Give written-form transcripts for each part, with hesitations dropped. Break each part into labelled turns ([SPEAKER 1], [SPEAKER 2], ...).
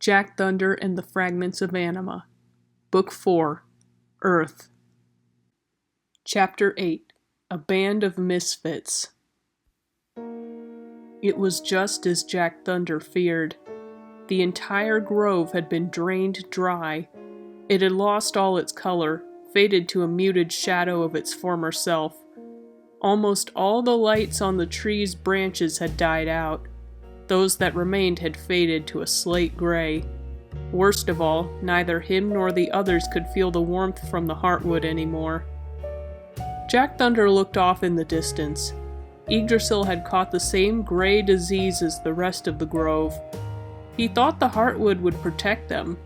[SPEAKER 1] Jack Thunder and the Fragments of Anima. Book 4. Earth. Chapter 8. A Band of Misfits. It was just as Jack Thunder feared. The entire grove had been drained dry. It had lost all its color, faded to a muted shadow of its former self. Almost all the lights on the trees' branches had died out. Those that remained had faded to a slate gray. Worst of all, neither him nor the others could feel the warmth from the heartwood anymore. Jack Thunder looked off in the distance. Yggdrasil had caught the same gray disease as the rest of the grove. He thought the heartwood would protect them,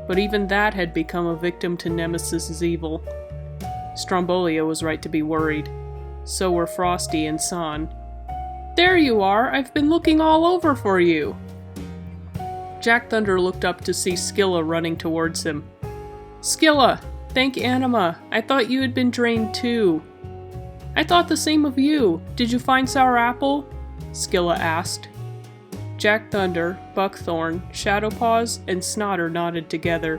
[SPEAKER 1] but even that had become a victim to Nemesis's evil. Strombolia was right to be worried. So were Frosty and San. "There you are! I've been looking all over for you!" Jack Thunder looked up to see Scylla running towards him. "Scylla! Thank Anima! I thought you had been drained too." "I thought the same of you. Did you find Sour Apple?" Scylla asked. Jack Thunder, Buckthorn, Shadowpaws, and Snotter nodded together.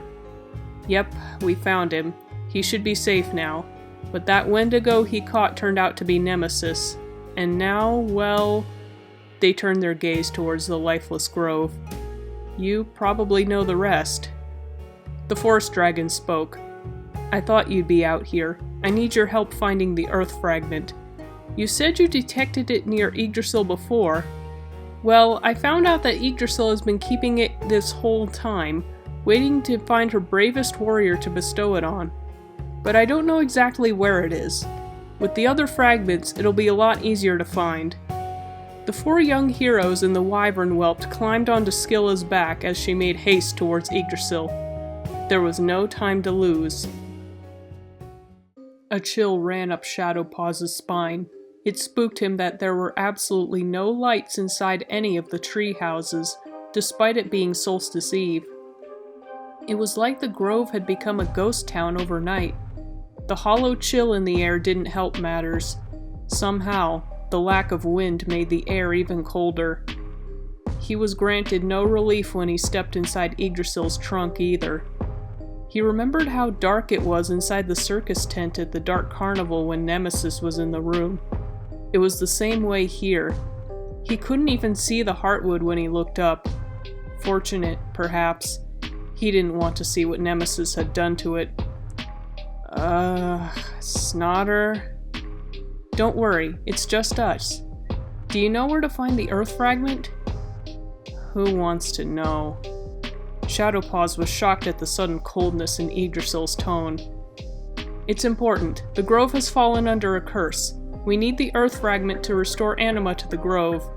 [SPEAKER 1] "Yep, we found him. He should be safe now. But that Wendigo he caught turned out to be Nemesis. And now, well..." They turned their gaze towards the lifeless grove. "You probably know the rest." The Forest Dragon spoke. "I thought you'd be out here. I need your help finding the Earth Fragment. You said you detected it near Yggdrasil before. Well, I found out that Yggdrasil has been keeping it this whole time, waiting to find her bravest warrior to bestow it on. But I don't know exactly where it is. With the other fragments, it'll be a lot easier to find." The four young heroes and the wyvern whelp climbed onto Scylla's back as she made haste towards Yggdrasil. There was no time to lose. A chill ran up Shadowpaw's spine. It spooked him that there were absolutely no lights inside any of the tree houses, despite it being Solstice Eve. It was like the grove had become a ghost town overnight. The hollow chill in the air didn't help matters. Somehow, the lack of wind made the air even colder. He was granted no relief when he stepped inside Yggdrasil's trunk either. He remembered how dark it was inside the circus tent at the Dark Carnival when Nemesis was in the room. It was the same way here. He couldn't even see the heartwood when he looked up. Fortunate, perhaps. He didn't want to see what Nemesis had done to it. Snotter? Don't worry, it's just us. Do you know where to find the Earth Fragment? Who wants to know? Shadowpaws was shocked at the sudden coldness in Yggdrasil's tone. It's important. The grove has fallen under a curse. We need the Earth Fragment to restore Anima to the grove.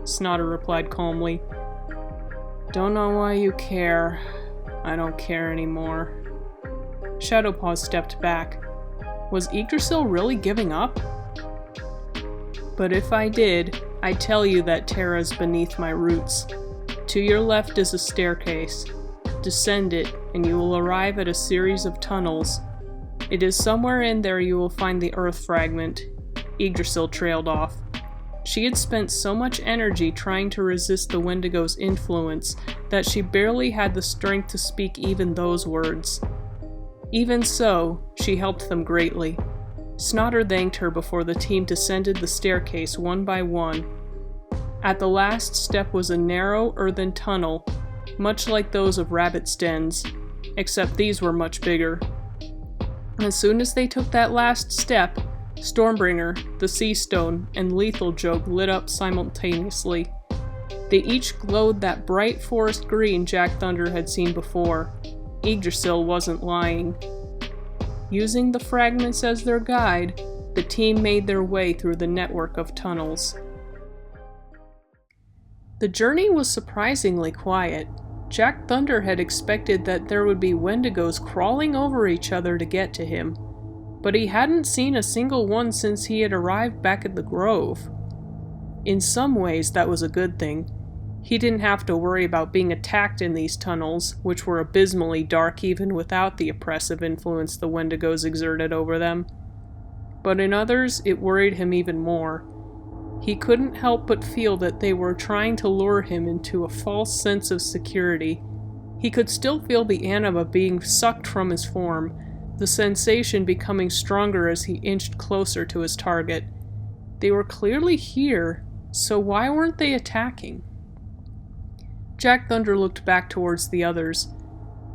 [SPEAKER 1] Snotter replied calmly. Don't know why you care. I don't care anymore. Shadowpaws stepped back. Was Yggdrasil really giving up? But if I did, I'd tell you that Terra's beneath my roots. To your left is a staircase. Descend it, and you will arrive at a series of tunnels. It is somewhere in there you will find the Earth Fragment. Yggdrasil trailed off. She had spent so much energy trying to resist the Wendigo's influence that she barely had the strength to speak even those words. Even so, she helped them greatly. Snotter thanked her before the team descended the staircase one by one. At the last step was a narrow earthen tunnel, much like those of rabbits' dens, except these were much bigger. As soon as they took that last step, Stormbringer, the Sea Stone, and Lethal Joke lit up simultaneously. They each glowed that bright forest green Jack Thunder had seen before. Yggdrasil wasn't lying. Using the fragments as their guide, the team made their way through the network of tunnels. The journey was surprisingly quiet. Jack Thunder had expected that there would be Wendigos crawling over each other to get to him, but he hadn't seen a single one since he had arrived back at the grove. In some ways, that was a good thing. He didn't have to worry about being attacked in these tunnels, which were abysmally dark even without the oppressive influence the Wendigos exerted over them. But in others, it worried him even more. He couldn't help but feel that they were trying to lure him into a false sense of security, He could still feel the Anima being sucked from his form, the sensation becoming stronger as he inched closer to his target. They were clearly here, so why weren't they attacking? Jack Thunder looked back towards the others.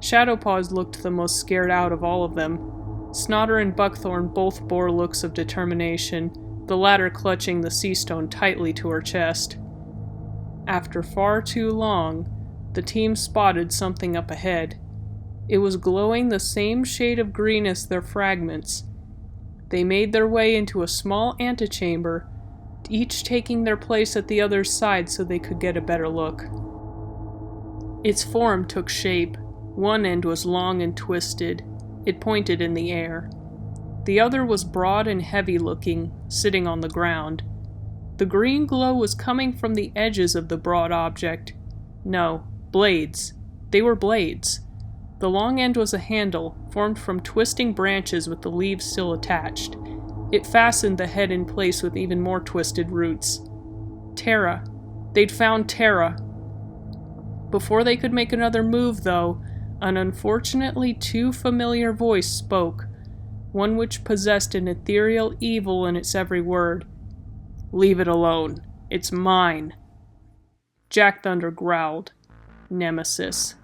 [SPEAKER 1] Shadowpaws looked the most scared out of all of them. Snodder and Buckthorn both bore looks of determination, the latter clutching the sea stone tightly to her chest. After far too long, the team spotted something up ahead. It was glowing the same shade of green as their fragments. They made their way into a small antechamber, each taking their place at the other's side so they could get a better look. Its form took shape. One end was long and twisted. It pointed in the air. The other was broad and heavy-looking, sitting on the ground. The green glow was coming from the edges of the broad object. No, blades. They were blades. The long end was a handle, formed from twisting branches with the leaves still attached. It fastened the head in place with even more twisted roots. Terra. They'd found Terra. Before they could make another move, though, an unfortunately too familiar voice spoke, one which possessed an ethereal evil in its every word. "Leave it alone. It's mine." Jack Thunder growled. Nemesis.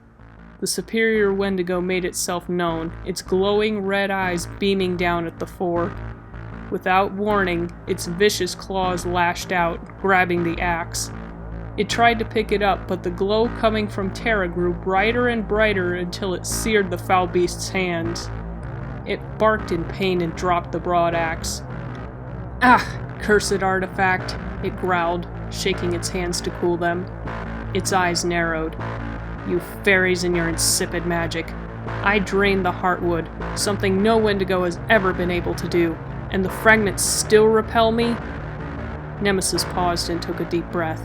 [SPEAKER 1] The superior Wendigo made itself known, its glowing red eyes beaming down at the four. Without warning, its vicious claws lashed out, grabbing the axe. It tried to pick it up, but the glow coming from Terra grew brighter and brighter until it seared the foul beast's hands. It barked in pain and dropped the broad axe. "Ah, cursed artifact," it growled, shaking its hands to cool them. Its eyes narrowed. "You fairies and your insipid magic. I drained the Heartwood, something no Wendigo has ever been able to do, and the fragments still repel me?" Nemesis paused and took a deep breath.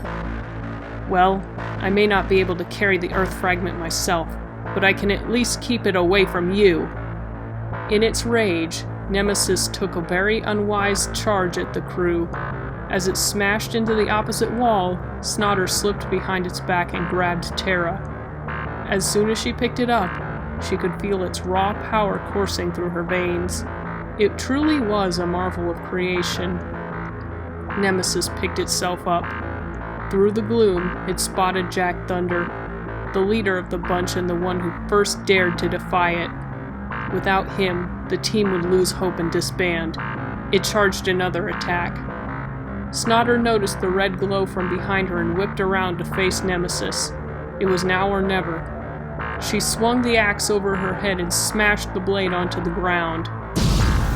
[SPEAKER 1] "Well, I may not be able to carry the earth fragment myself, but I can at least keep it away from you." In its rage, Nemesis took a very unwise charge at the crew. As it smashed into the opposite wall, Snodder slipped behind its back and grabbed Terra. As soon as she picked it up, she could feel its raw power coursing through her veins. It truly was a marvel of creation. Nemesis picked itself up. Through the gloom, it spotted Jack Thunder, the leader of the bunch and the one who first dared to defy it. Without him, the team would lose hope and disband. It charged another attack. Snodder noticed the red glow from behind her and whipped around to face Nemesis. It was now or never. She swung the axe over her head and smashed the blade onto the ground.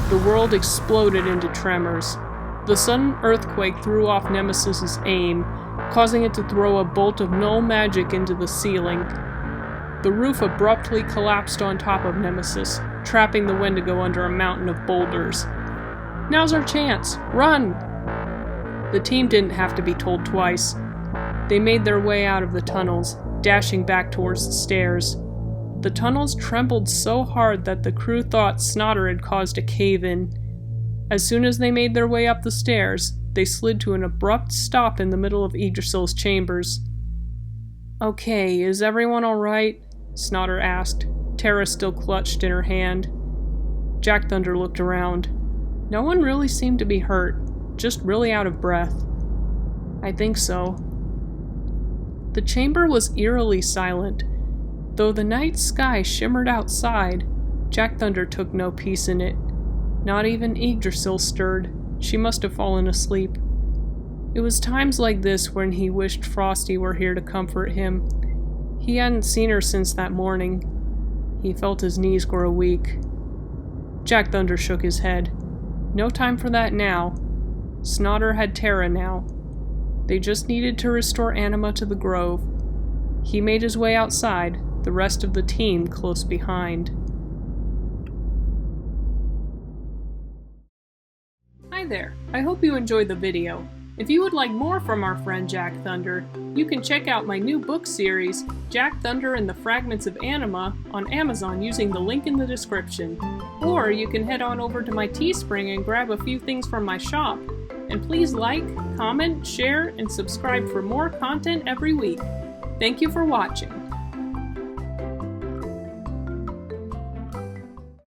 [SPEAKER 1] The world exploded into tremors. The sudden earthquake threw off Nemesis's aim, causing it to throw a bolt of null magic into the ceiling. The roof abruptly collapsed on top of Nemesis, trapping the Wendigo under a mountain of boulders. "Now's our chance! Run!" The team didn't have to be told twice. They made their way out of the tunnels, dashing back towards the stairs. The tunnels trembled so hard that the crew thought Snodder had caused a cave-in. As soon as they made their way up the stairs, they slid to an abrupt stop in the middle of Yggdrasil's chambers. "Okay, is everyone alright?" Snodder asked, Terra still clutched in her hand. Jack Thunder looked around. No one really seemed to be hurt, just really out of breath. "I think so." The chamber was eerily silent. Though the night sky shimmered outside, Jack Thunder took no peace in it. Not even Yggdrasil stirred. She must have fallen asleep. It was times like this when he wished Frosty were here to comfort him. He hadn't seen her since that morning. He felt his knees grow weak. Jack Thunder shook his head. No time for that now. Snodder had Terra now. They just needed to restore Anima to the grove. He made his way outside, the rest of the team close behind. Hi there, I hope you enjoyed the video. If you would like more from our friend Jack Thunder, you can check out my new book series, Jack Thunder and the Fragments of Anima, on Amazon using the link in the description. Or you can head on over to my Teespring and grab a few things from my shop. And please like, comment, share, and subscribe for more content every week. Thank you for watching.